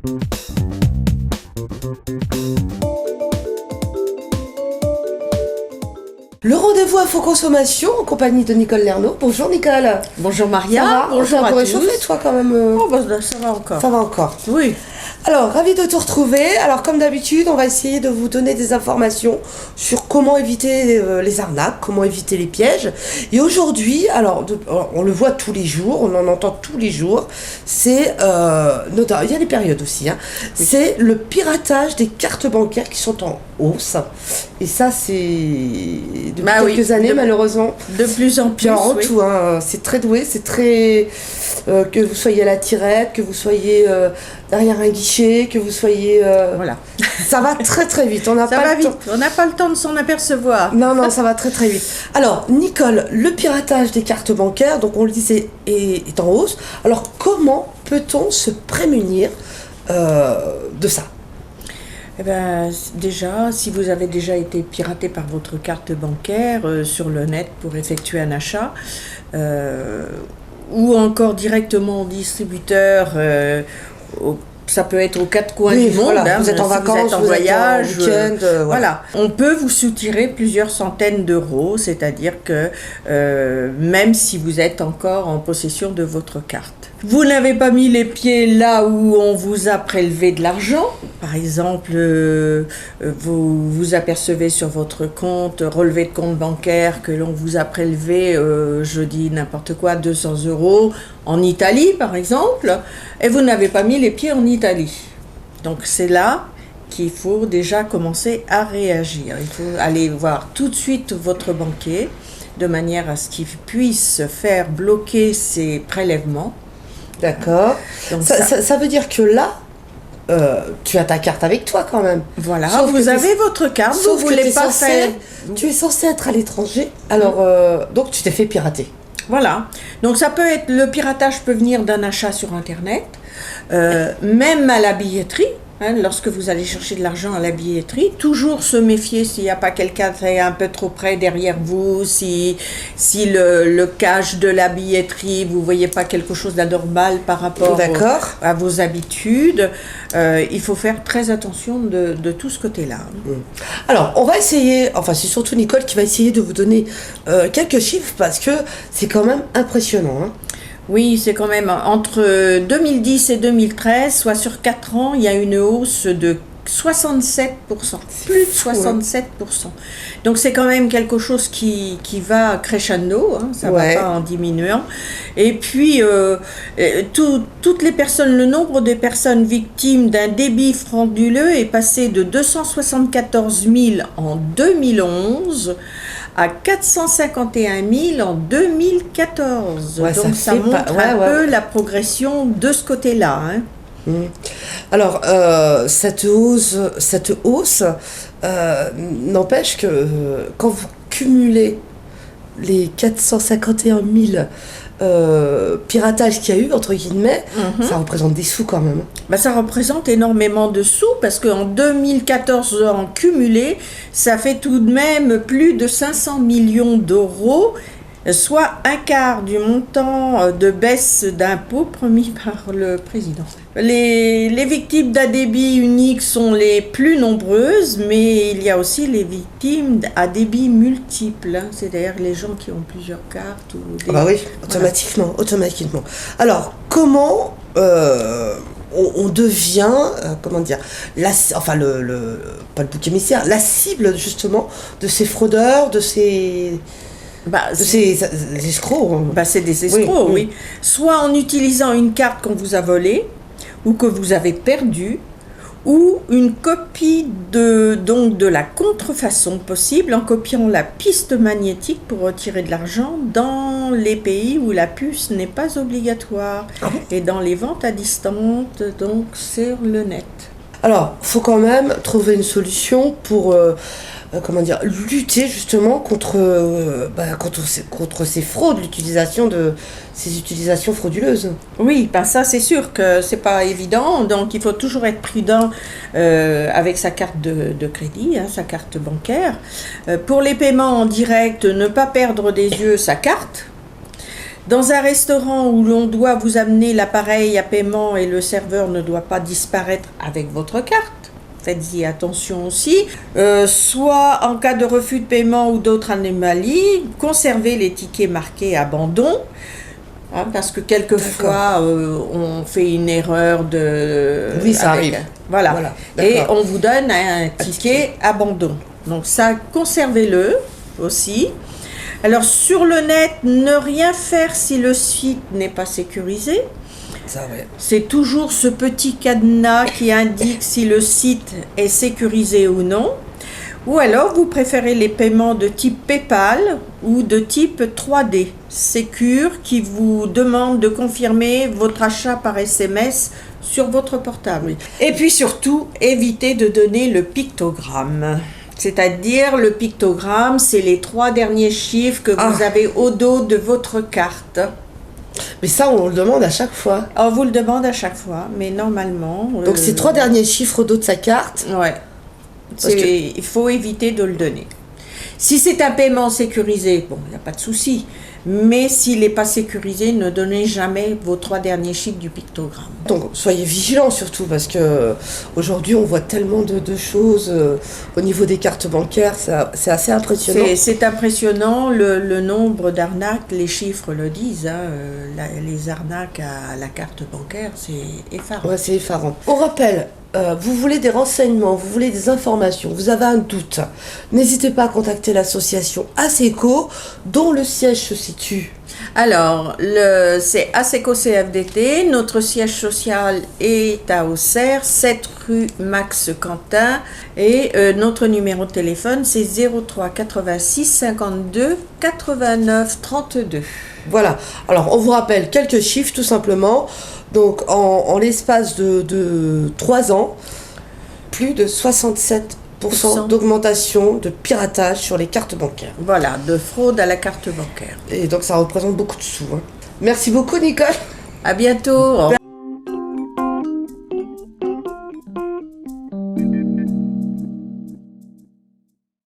Le rendez-vous à Faux Consommation en compagnie de Nicole Lernaud. Bonjour Nicole. Bonjour Maria. Ça va? Bonjour on à peut tous. réchauffer toi quand même. Oh bah, ça va encore. Ça va encore. Oui. Alors, ravi de te retrouver. Alors, comme d'habitude, on va essayer de vous donner des informations sur comment éviter les arnaques, comment éviter les pièges. Et aujourd'hui, alors, on le voit tous les jours, on en entend tous les jours, c'est, notamment, il y a des périodes aussi, hein, oui. C'est le piratage des cartes bancaires qui sont en hausse. Et ça, c'est depuis quelques années, malheureusement. De plus en plus. Puis en tout, hein, c'est très doué, c'est très... que vous soyez à la tirette, que vous soyez derrière un guichet, que vous soyez... Voilà. Ça va très très vite. Ça va vite. On n'a pas le temps de s'en apercevoir. Non, ça va très très vite. Alors, Nicole, le piratage des cartes bancaires, donc on le disait, est en hausse. Alors, comment peut-on se prémunir de ça ? Eh ben, déjà, si vous avez déjà été piraté par votre carte bancaire sur le net pour effectuer un achat, ou encore directement au distributeur, ça peut être aux quatre coins du monde. Voilà. Vous êtes en vacances, vous êtes en voyage, en week-end, voilà. On peut vous soutirer plusieurs centaines d'euros, c'est-à-dire que même si vous êtes encore en possession de votre carte. Vous n'avez pas mis les pieds là où on vous a prélevé de l'argent. Par exemple, vous vous apercevez sur votre compte, relevé de compte bancaire, que l'on vous a prélevé, je dis n'importe quoi, 200 euros en Italie, par exemple, et vous n'avez pas mis les pieds en Italie. Donc c'est là qu'il faut déjà commencer à réagir. Il faut aller voir tout de suite votre banquier, de manière à ce qu'il puisse faire bloquer ces prélèvements. D'accord. Donc ça veut dire que là, tu as ta carte avec toi quand même. Voilà, sauf vous avez votre carte, sauf vous voulez pas faire... Tu es censé être à l'étranger, alors donc tu t'es fait pirater. Voilà, donc ça peut être, le piratage peut venir d'un achat sur internet, même à la billetterie. Hein, lorsque vous allez chercher de l'argent à la billetterie, toujours se méfier s'il n'y a pas quelqu'un qui est un peu trop près derrière vous, si le cache de la billetterie, vous ne voyez pas quelque chose d'anormal par rapport à vos habitudes. Il faut faire très attention de tout ce côté-là. Alors, on va essayer, enfin c'est surtout Nicole qui va essayer de vous donner quelques chiffres parce que c'est quand même impressionnant. Hein. Oui, c'est quand même entre 2010 et 2013, soit sur 4 ans, il y a une hausse de 67%, plus de 67%. Donc c'est quand même quelque chose qui va crescendo, hein, ça ne va pas en diminuant. Et puis, toutes les personnes, le nombre de personnes victimes d'un débit frauduleux est passé de 274 000 en 2011 à 451 000 en 2014. Donc ça montre un peu la progression de ce côté-là. Hein. Alors, cette hausse n'empêche que quand vous cumulez les 451 000 piratage qu'il y a eu, entre guillemets, ça représente des sous quand même. Bah, ça représente énormément de sous parce qu'en 2014, en cumulé, ça fait tout de même plus de 500 millions d'euros, soit un quart du montant de baisse d'impôts promis par le président. Les victimes d'un débit unique sont les plus nombreuses, mais il y a aussi les victimes à débit multiple, hein, c'est-à-dire les gens qui ont plusieurs cartes. Ou oui, automatiquement. Alors, comment on devient, comment dire, pas le bouc émissaire, la cible justement de ces fraudeurs, de ces escrocs. C'est des escrocs, oui. Soit en utilisant une carte qu'on vous a volée, ou que vous avez perdue, ou une copie de la contrefaçon possible en copiant la piste magnétique pour retirer de l'argent dans les pays où la puce n'est pas obligatoire et dans les ventes à distance, donc sur le net. Alors, il faut quand même trouver une solution pour lutter justement contre ces fraudes, ces utilisations frauduleuses. Oui, ça c'est sûr que c'est pas évident, donc il faut toujours être prudent avec sa carte de crédit, hein, sa carte bancaire. Pour les paiements en direct, ne pas perdre des yeux sa carte. Dans un restaurant où l'on doit vous amener l'appareil à paiement et le serveur ne doit pas disparaître avec votre carte, faites-y attention aussi. Soit en cas de refus de paiement ou d'autres anomalies, conservez les tickets marqués abandon. Parce que quelquefois, on fait une erreur de... Oui, ça arrive. Voilà. Et on vous donne un ticket abandon. Donc ça, conservez-le aussi. Alors sur le net, ne rien faire si le site n'est pas sécurisé. Ça, ouais. C'est toujours ce petit cadenas qui indique si le site est sécurisé ou non. Ou alors, vous préférez les paiements de type PayPal ou de type 3D, Secure, qui vous demande de confirmer votre achat par SMS sur votre portable. Et puis surtout, évitez de donner le pictogramme. C'est-à-dire, le pictogramme, c'est les 3 derniers chiffres que vous avez au dos de votre carte. Mais ça, on le demande à chaque fois. On vous le demande à chaque fois, mais normalement... Donc, ces 3 derniers chiffres au dos de sa carte. Ouais. Il faut éviter de le donner. Si c'est un paiement sécurisé, bon, il n'y a pas de souci. Mais s'il n'est pas sécurisé, ne donnez jamais vos 3 derniers chiffres du pictogramme. Donc soyez vigilants surtout parce que aujourd'hui on voit tellement de choses au niveau des cartes bancaires, c'est assez impressionnant. C'est impressionnant le nombre d'arnaques, les chiffres le disent, les arnaques à la carte bancaire, c'est effarant. Ouais, c'est effarant. On rappelle, vous voulez des renseignements, vous voulez des informations, vous avez un doute, n'hésitez pas à contacter l'association ASECO dont le siège se situe. Alors, c'est ASECO CFDT, notre siège social est à Auxerre, 7 rue Max Quentin, et notre numéro de téléphone c'est 03 86 52 89 32. Voilà, alors on vous rappelle quelques chiffres tout simplement. Donc en l'espace de 3 ans, plus de 67% d'augmentation de piratage sur les cartes bancaires. Voilà, de fraude à la carte bancaire. Et donc ça représente beaucoup de sous. Merci beaucoup Nicole. À bientôt.